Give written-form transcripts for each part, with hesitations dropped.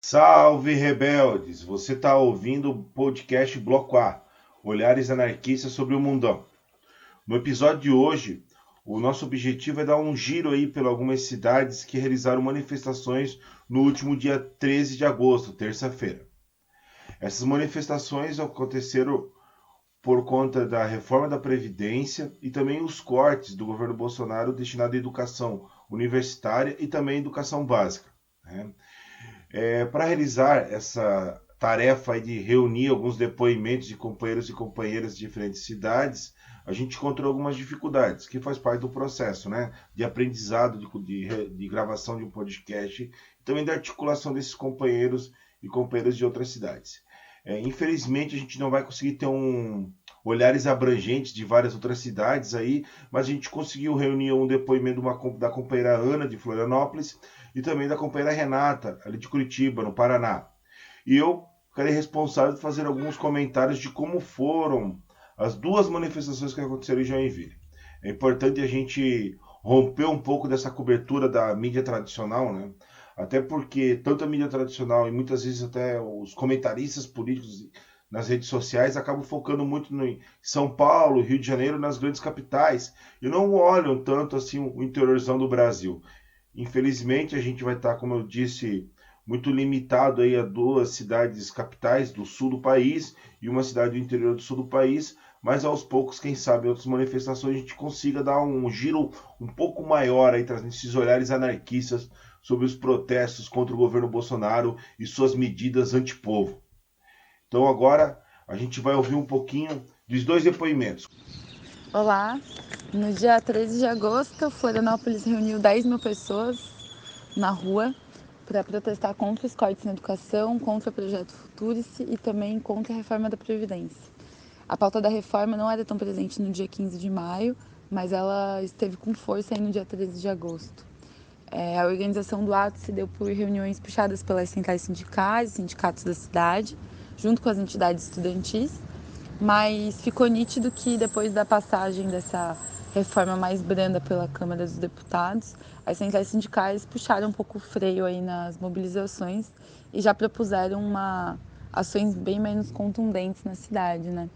Salve, rebeldes! Você está ouvindo o podcast Bloco A, Olhares Anarquistas sobre o Mundão. No episódio de hoje, o nosso objetivo é dar um giro aí por algumas cidades que realizaram manifestações no último dia 13 de agosto, terça-feira. Essas manifestações aconteceram por conta da reforma da Previdência e também os cortes do governo Bolsonaro destinados à educação universitária e também à educação básica, né? Para realizar essa tarefa de reunir alguns depoimentos de companheiros e companheiras de diferentes cidades, a gente encontrou algumas dificuldades, que faz parte do processo, né? De aprendizado, de gravação de um podcast, e também da articulação desses companheiros e companheiras de outras cidades. Infelizmente, a gente não vai conseguir ter olhares abrangentes de várias outras cidades aí, mas a gente conseguiu reunir um depoimento da companheira Ana, de Florianópolis, e também da companheira Renata, ali de Curitiba, no Paraná. E eu ficarei responsável de fazer alguns comentários de como foram as duas manifestações que aconteceram em Joinville. É importante a gente romper um pouco dessa cobertura da mídia tradicional, né? Até porque tanto a mídia tradicional e muitas vezes até os comentaristas políticos nas redes sociais acabam focando muito em São Paulo, Rio de Janeiro, nas grandes capitais, e não olham tanto assim o interiorzão do Brasil. Infelizmente, a gente vai estar, como eu disse, muito limitado aí a duas cidades capitais do sul do país e uma cidade do interior do sul do país, mas aos poucos, quem sabe, em outras manifestações a gente consiga dar um giro um pouco maior aí, trazendo esses olhares anarquistas sobre os protestos contra o governo Bolsonaro e suas medidas antipovo. Então agora a gente vai ouvir um pouquinho dos dois depoimentos. Olá, no dia 13 de agosto, Florianópolis reuniu 10 mil pessoas na rua para protestar contra os cortes na educação, contra o projeto Futurice e também contra a reforma da Previdência. A pauta da reforma não era tão presente no dia 15 de maio, mas ela esteve com força aí no dia 13 de agosto. A organização do ato se deu por reuniões puxadas pelas centrais sindicais, sindicatos da cidade, junto com as entidades estudantis, mas ficou nítido que depois da passagem dessa reforma mais branda pela Câmara dos Deputados, as centrais sindicais puxaram um pouco o freio aí nas mobilizações e já propuseram ações bem menos contundentes na cidade, né?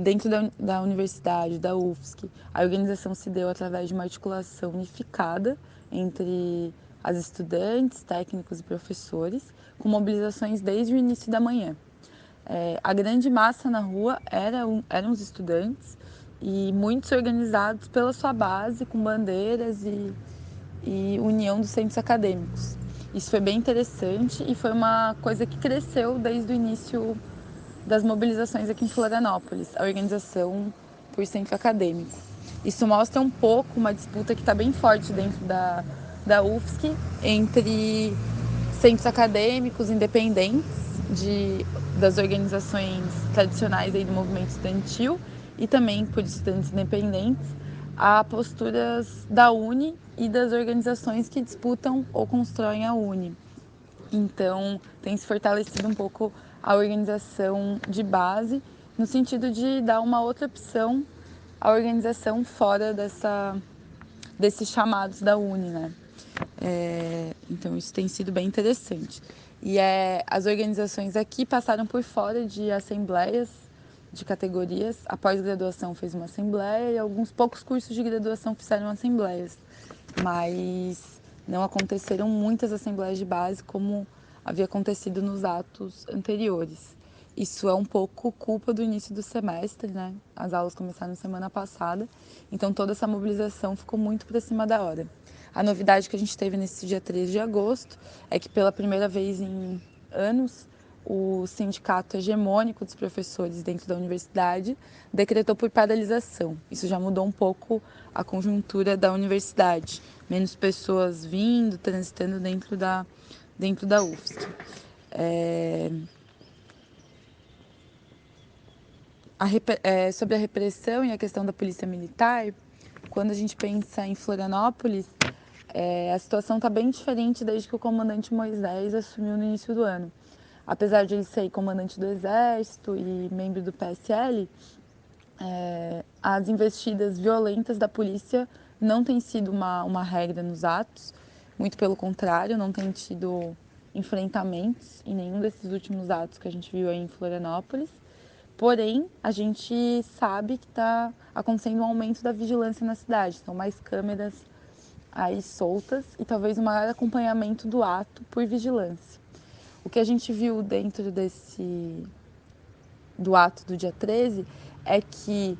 Dentro da universidade, da UFSC, a organização se deu através de uma articulação unificada entre as estudantes, técnicos e professores, com mobilizações desde o início da manhã. A grande massa na rua eram os estudantes e muitos organizados pela sua base, com bandeiras e união dos centros acadêmicos. Isso foi bem interessante e foi uma coisa que cresceu desde o início das mobilizações aqui em Florianópolis, a organização por centro acadêmico. Isso mostra um pouco uma disputa que está bem forte dentro da UFSC entre centros acadêmicos independentes das organizações tradicionais aí do movimento estudantil e também por estudantes independentes a posturas da UNE e das organizações que disputam ou constroem a UNE. Então, tem se fortalecido um pouco a organização de base, no sentido de dar uma outra opção à organização fora desses chamados da UNE, né? Então, isso tem sido bem interessante. E as organizações aqui passaram por fora de assembleias de categorias. A pós-graduação fez uma assembleia e alguns poucos cursos de graduação fizeram assembleias. Mas não aconteceram muitas assembleias de base como havia acontecido nos atos anteriores. Isso é um pouco culpa do início do semestre, né? As aulas começaram semana passada, então toda essa mobilização ficou muito para cima da hora. A novidade que a gente teve nesse dia 13 de agosto é que pela primeira vez em anos, o sindicato hegemônico dos professores dentro da universidade decretou por paralisação. Isso já mudou um pouco a conjuntura da universidade. Menos pessoas vindo, transitando dentro da UFSC. Sobre a repressão e a questão da polícia militar, quando a gente pensa em Florianópolis, a situação está bem diferente desde que o comandante Moisés assumiu no início do ano. Apesar de ele ser comandante do Exército e membro do PSL, as investidas violentas da polícia não têm sido uma regra nos atos, muito pelo contrário, não tem tido enfrentamentos em nenhum desses últimos atos que a gente viu aí em Florianópolis. Porém, a gente sabe que está acontecendo um aumento da vigilância na cidade. São mais câmeras aí soltas e talvez um maior acompanhamento do ato por vigilância. O que a gente viu dentro do ato do dia 13 é que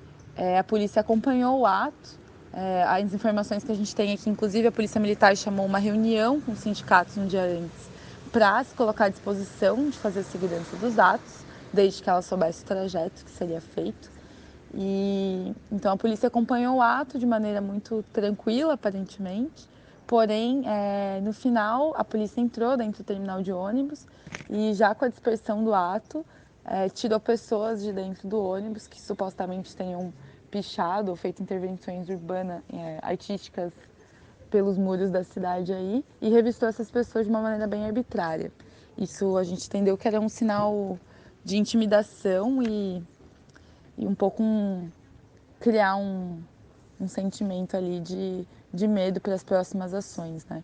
a polícia acompanhou o ato. As informações que a gente tem aqui, inclusive a Polícia Militar chamou uma reunião com os sindicatos um dia antes para se colocar à disposição de fazer a segurança dos atos, desde que ela soubesse o trajeto que seria feito. E então a polícia acompanhou o ato de maneira muito tranquila, aparentemente. Porém, no final, a polícia entrou dentro do terminal de ônibus e já com a dispersão do ato, tirou pessoas de dentro do ônibus que supostamente tenham pichado ou feito intervenções urbanas, artísticas pelos muros da cidade aí, e revistou essas pessoas de uma maneira bem arbitrária. Isso a gente entendeu que era um sinal de intimidação e um pouco criar um sentimento ali de medo para as próximas ações, né?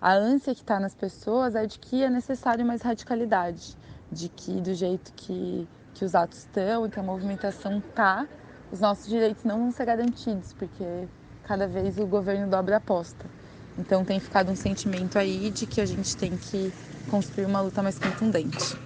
A ânsia que está nas pessoas é de que é necessário mais radicalidade, de que do jeito que os atos estão e que a movimentação está, os nossos direitos não vão ser garantidos, porque cada vez o governo dobra a aposta. Então tem ficado um sentimento aí de que a gente tem que construir uma luta mais contundente.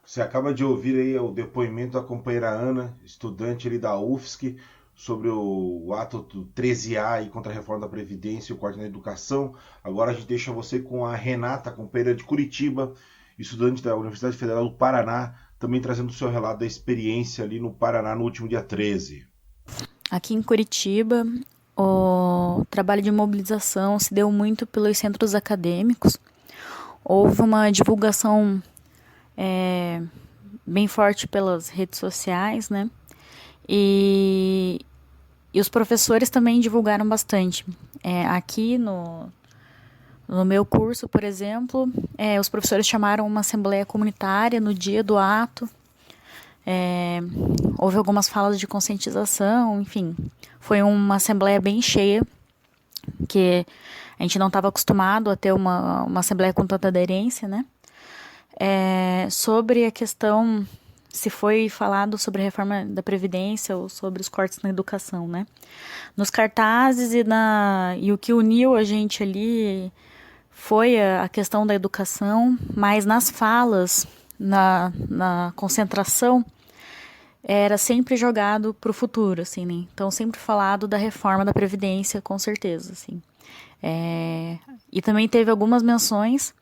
Você acaba de ouvir aí o depoimento da companheira Ana, estudante ali da UFSC, sobre o ato do 13A aí contra a reforma da Previdência e o corte na educação. Agora a gente deixa você com a Renata, companheira de Curitiba, estudante da Universidade Federal do Paraná, também trazendo o seu relato da experiência ali no Paraná no último dia 13. Aqui em Curitiba, o trabalho de mobilização se deu muito pelos centros acadêmicos. Houve uma divulgação bem forte pelas redes sociais, né? E os professores também divulgaram bastante. Aqui no meu curso, por exemplo, os professores chamaram uma assembleia comunitária no dia do ato. Houve algumas falas de conscientização, enfim. Foi uma assembleia bem cheia, que a gente não estava acostumado a ter uma assembleia com tanta aderência, né? Sobre a questão, se foi falado sobre a reforma da Previdência ou sobre os cortes na educação, né? Nos cartazes e o que uniu a gente ali foi a questão da educação, mas nas falas, na concentração, era sempre jogado para o futuro, assim, né? Então, sempre falado da reforma da Previdência, com certeza, assim. E também teve algumas menções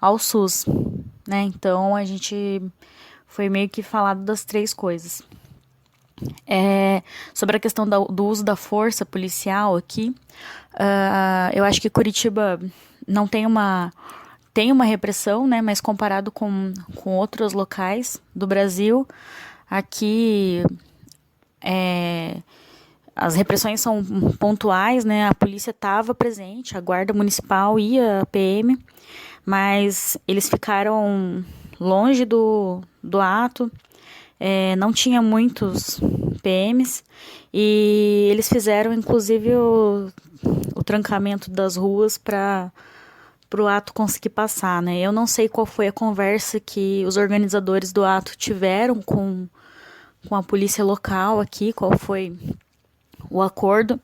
ao SUS, né? Então, a gente foi meio que falado das três coisas. Sobre a questão do uso da força policial aqui, eu acho que Curitiba não tem tem uma repressão, né? Mas comparado com outros locais do Brasil, aqui as repressões são pontuais, né? A polícia estava presente, a guarda municipal e a PM, mas eles ficaram longe do ato, não tinha muitos PMs, e eles fizeram inclusive o trancamento das ruas para o ato conseguir passar, né? Eu não sei qual foi a conversa que os organizadores do ato tiveram com a polícia local aqui, qual foi o acordo,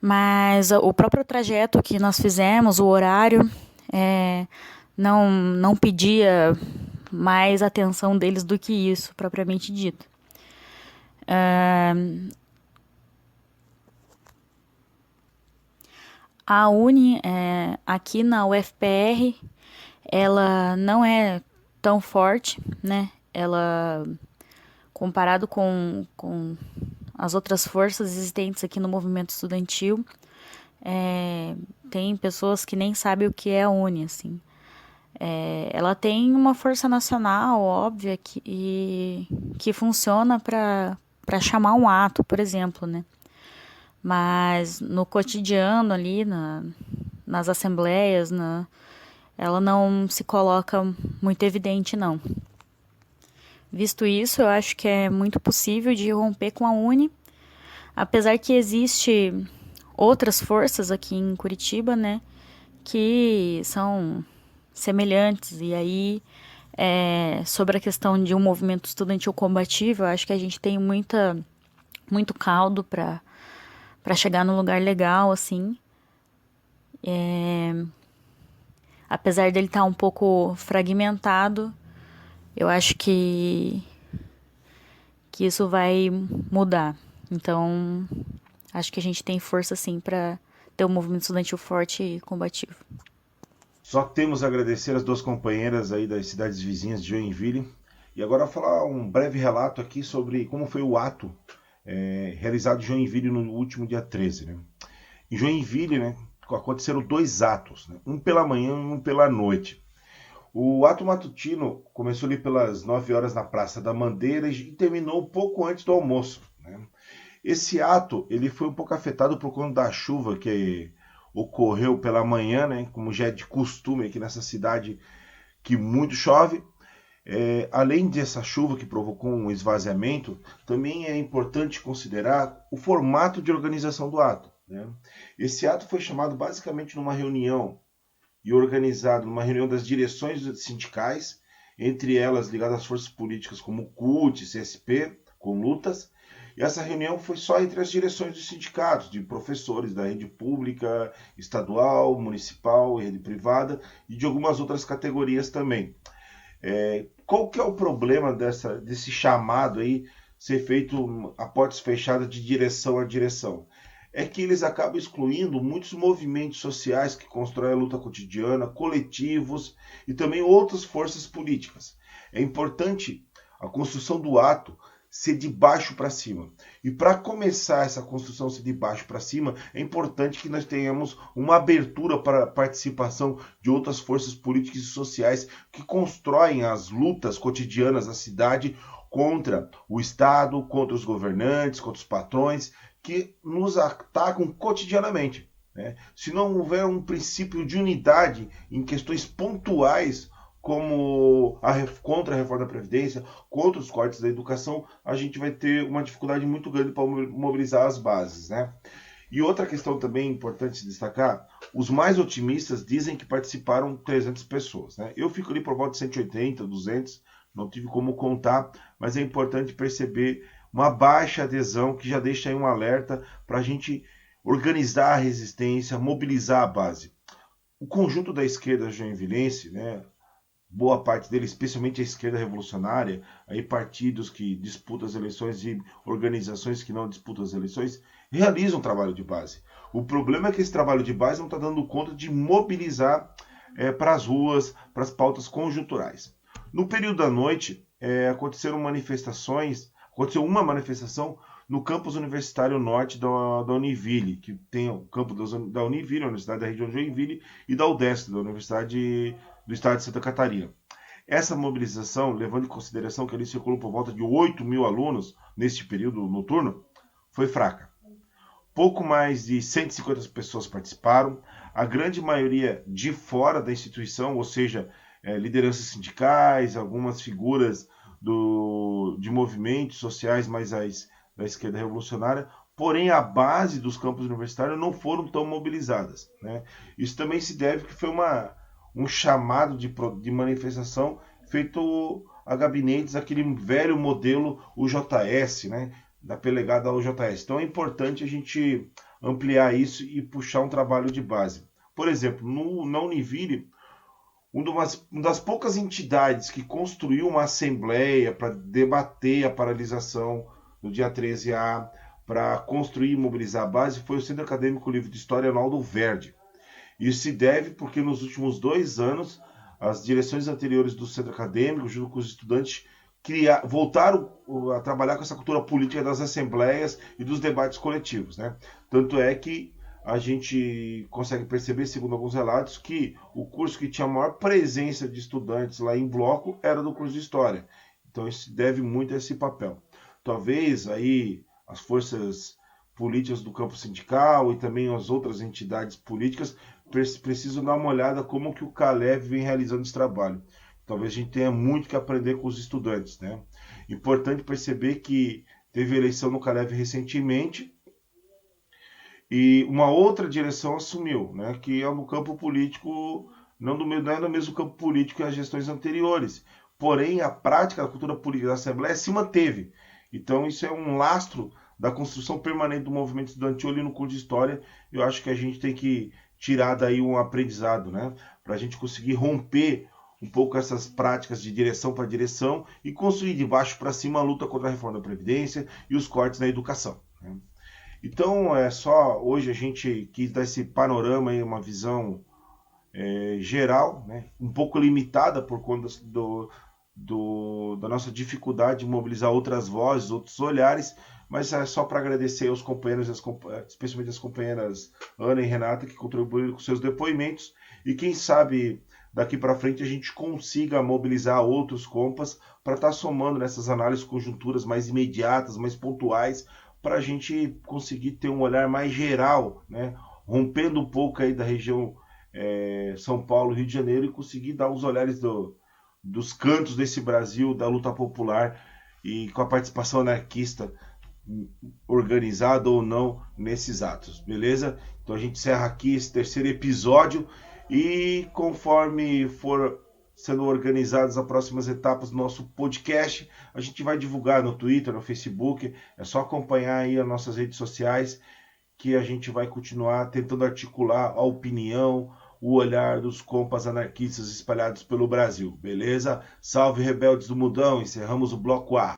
mas o próprio trajeto que nós fizemos, o horário, não pedia mais atenção deles do que isso, propriamente dito. A Uni, aqui na UFPR, ela não é tão forte, né? Ela, comparado com as outras forças existentes aqui no movimento estudantil, tem pessoas que nem sabem o que é a Uni, assim. Ela tem uma força nacional, óbvia, que funciona para chamar um ato, por exemplo, né? Mas no cotidiano ali, nas assembleias, ela não se coloca muito evidente, não. Visto isso, eu acho que é muito possível de romper com a Uni, apesar que existe outras forças aqui em Curitiba, né, que são semelhantes. E aí, sobre a questão de um movimento estudantil combativo, eu acho que a gente tem muito caldo para chegar num lugar legal, assim. Apesar dele estar um pouco fragmentado, eu acho que isso vai mudar. Então, acho que a gente tem força, sim, para ter um movimento estudantil forte e combativo. Só temos a agradecer as duas companheiras aí das cidades vizinhas de Joinville. E agora falar um breve relato aqui sobre como foi o ato realizado em Joinville no último dia 13. Né? Em Joinville, né, aconteceram 2 atos, né? Um pela manhã e um pela noite. O ato matutino começou ali pelas 9 horas na Praça da Mandeira e terminou um pouco antes do almoço. Né? Esse ato ele foi um pouco afetado por conta da chuva que ocorreu pela manhã, né? Como já é de costume aqui nessa cidade que muito chove. Além dessa chuva que provocou um esvaziamento, também é importante considerar o formato de organização do ato. Né? Esse ato foi chamado basicamente numa reunião e organizado numa reunião das direções sindicais, entre elas ligadas às forças políticas como CUT, CSP, com lutas. E essa reunião foi só entre as direções dos sindicatos, de professores da rede pública, estadual, municipal e rede privada, e de algumas outras categorias também. Qual que é o problema desse chamado aí ser feito a portas fechadas de direção a direção? É que eles acabam excluindo muitos movimentos sociais que constroem a luta cotidiana, coletivos e também outras forças políticas. É importante a construção do ato ser de baixo para cima. E para começar essa construção ser de baixo para cima, é importante que nós tenhamos uma abertura para a participação de outras forças políticas e sociais que constroem as lutas cotidianas da cidade contra o Estado, contra os governantes, contra os patrões, que nos atacam cotidianamente. Né? Se não houver um princípio de unidade em questões pontuais, como contra a reforma da Previdência, contra os cortes da educação, a gente vai ter uma dificuldade muito grande para mobilizar as bases. Né? E outra questão também importante destacar, os mais otimistas dizem que participaram 300 pessoas. Né? Eu fico ali por volta de 180, 200, não tive como contar, mas é importante perceber uma baixa adesão que já deixa aí um alerta para a gente organizar a resistência, mobilizar a base. O conjunto da esquerda joinvilense, né, boa parte dele, especialmente a esquerda revolucionária, aí partidos que disputam as eleições e organizações que não disputam as eleições, realizam um trabalho de base. O problema é que esse trabalho de base não está dando conta de mobilizar para as ruas, para as pautas conjunturais. No período da noite, aconteceu uma manifestação no campus universitário norte da Univille, que tem o campus da Univille, a Universidade da Região de Joinville, e da UDESC, da Universidade do Estado de Santa Catarina. Essa mobilização, levando em consideração que ali circulou por volta de 8 mil alunos neste período noturno, foi fraca. Pouco mais de 150 pessoas participaram, a grande maioria de fora da instituição, ou seja, lideranças sindicais, algumas figuras de movimentos sociais mais da esquerda revolucionária, porém a base dos campos universitários não foram tão mobilizadas. Né? Isso também se deve que foi um chamado de manifestação feito a gabinetes, aquele velho modelo UJS, né? Da pelegada ao JS. Então é importante a gente ampliar isso e puxar um trabalho de base. Por exemplo, na Univille, uma das poucas entidades que construiu uma assembleia para debater a paralisação no dia 13A, para construir e mobilizar a base, foi o Centro Acadêmico Livre de História Arnaldo Verde. Isso se deve porque nos últimos 2 anos, as direções anteriores do Centro Acadêmico, junto com os estudantes, voltaram a trabalhar com essa cultura política das assembleias e dos debates coletivos. Né? Tanto é que a gente consegue perceber, segundo alguns relatos, que o curso que tinha a maior presença de estudantes lá em bloco era do curso de História. Então isso se deve muito a esse papel. Talvez aí as forças políticas do campo sindical e também as outras entidades políticas precisam dar uma olhada como que o CALEV vem realizando esse trabalho. Talvez a gente tenha muito que aprender com os estudantes. Né? Importante perceber que teve eleição no CALEV recentemente E uma outra direção assumiu, né, que é no campo político, não é no mesmo campo político que as gestões anteriores. Porém, a prática da cultura política da Assembleia se manteve. Então, isso é um lastro da construção permanente do movimento estudantil ali no curso de História. Eu acho que a gente tem que tirar daí um aprendizado, né, para a gente conseguir romper um pouco essas práticas de direção para direção e construir de baixo para cima a luta contra a reforma da Previdência e os cortes na educação, né? Então, hoje a gente quis dar esse panorama e uma visão geral, né, um pouco limitada por conta da nossa dificuldade de mobilizar outras vozes, outros olhares, mas é só para agradecer aos companheiros, especialmente as companheiras Ana e Renata, que contribuíram com seus depoimentos, e quem sabe daqui para frente a gente consiga mobilizar outros compas para estar somando nessas análises conjunturas mais imediatas, mais pontuais, para a gente conseguir ter um olhar mais geral, né, rompendo um pouco aí da região São Paulo, Rio de Janeiro, e conseguir dar os olhares dos cantos desse Brasil, da luta popular e com a participação anarquista, organizada ou não, nesses atos, beleza? Então a gente encerra aqui esse terceiro episódio e conforme for sendo organizadas as próximas etapas do nosso podcast, a gente vai divulgar no Twitter, no Facebook, é só acompanhar aí as nossas redes sociais que a gente vai continuar tentando articular a opinião, o olhar dos compas anarquistas espalhados pelo Brasil, beleza? Salve rebeldes do mundão, encerramos o bloco A.